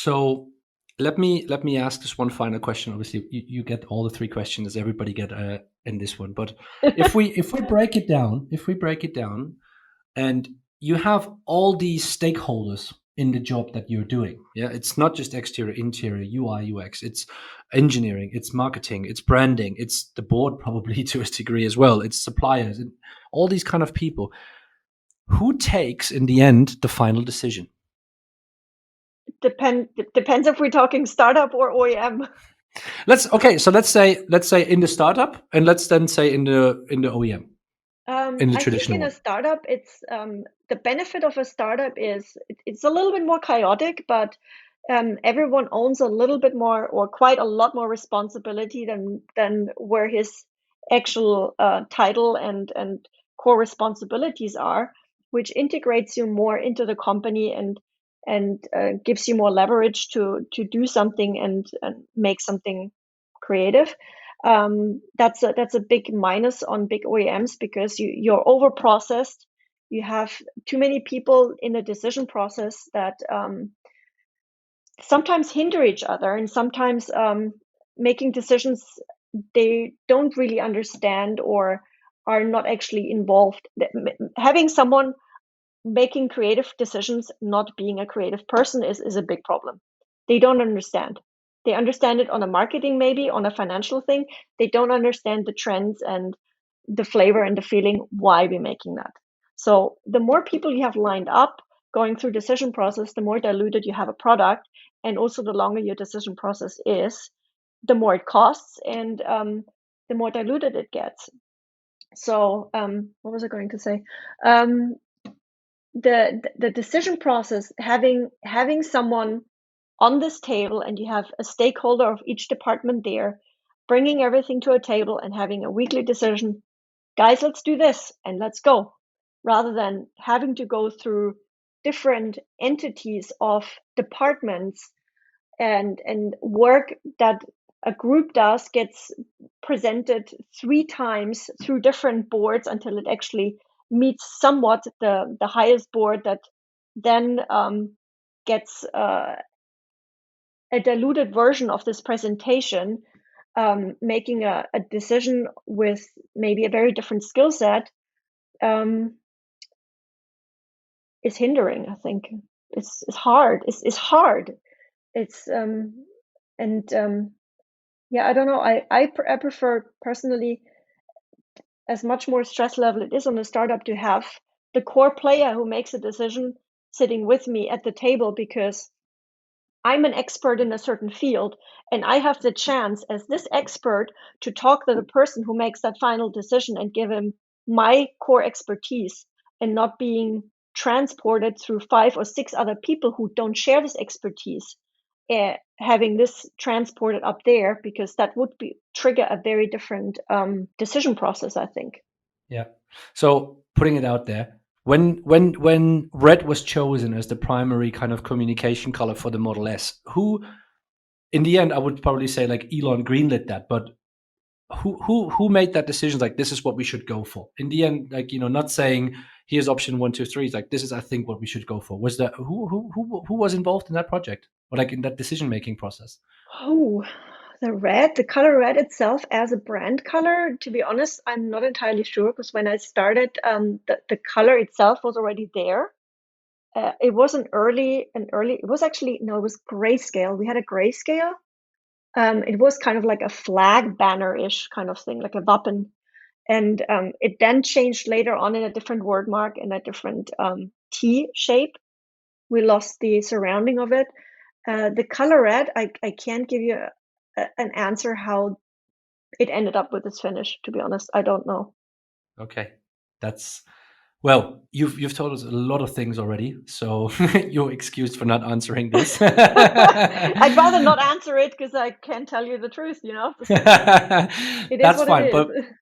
So let me ask just one final question. Obviously, you get all the three questions as everybody get in this one. But if we break it down, and you have all these stakeholders in the job that you're doing. Yeah, it's not just exterior, interior, UI, UX. It's engineering, it's marketing, it's branding, it's the board probably to a degree as well. It's suppliers, and all these kind of people. Who takes in the end the final decision? Depends if we're talking startup or OEM. So let's say in the startup, and let's then say in the OEM, in the I think traditional in a one. startup, it's the benefit of a startup is it's a little bit more chaotic, but everyone owns a little bit more or quite a lot more responsibility than where his actual title and core responsibilities are, which integrates you more into the company and gives you more leverage to do something and make something creative. That's a big minus on big OEMs because you're over processed. You have too many people in the decision process that sometimes hinder each other and sometimes making decisions they don't really understand or are not actually involved. Having someone making creative decisions, not being a creative person, is a big problem. They don't understand. They understand it on a marketing, maybe on a financial thing. They don't understand the trends and the flavor and the feeling why we're making that. So the more people you have lined up going through decision process, the more diluted you have a product, and also the longer your decision process is, the more it costs and the more diluted it gets. So what was I going to say? Um, the decision process, having someone on this table and you have a stakeholder of each department there, bringing everything to a table and having a weekly decision, guys, let's do this and let's go, rather than having to go through different entities of departments and work that a group does gets presented 3 times through different boards until it actually meets somewhat the highest board that then gets a diluted version of this presentation, making a decision with maybe a very different skill set, um, is hindering. I think it's hard. It's hard. It's and yeah, I don't know. I prefer personally, as much more stress level it is on a startup, to have the core player who makes a decision sitting with me at the table, because I'm an expert in a certain field and I have the chance as this expert to talk to the person who makes that final decision and give him my core expertise, and not being transported through 5 or 6 other people who don't share this expertise, having this transported up there, because that would be trigger a very different decision process, I think. Yeah. So putting it out there, when red was chosen as the primary kind of communication color for the Model S, who in the end I would probably say like Elon greenlit that, but who made that decision? Like this is what we should go for. In the end, like not saying here's option one, two, three. It's like this is I think what we should go for. Was that who was involved in that project or like in that decision making process? Oh, the color red itself as a brand color, to be honest, I'm not entirely sure, because when I started, the color itself was already there. It was it was actually, no, it was grayscale. We had a grayscale. It was kind of like a flag banner-ish kind of thing, like a Wappen. And it then changed later on in a different word mark and a different T shape. We lost the surrounding of it. The color red, I can't give you an answer how it ended up with its finish, to be honest. I don't know. Okay, that's well, you've told us a lot of things already, so you're excused for not answering this. I'd rather not answer it because I can't tell you the truth, So it is That's what it fine, is.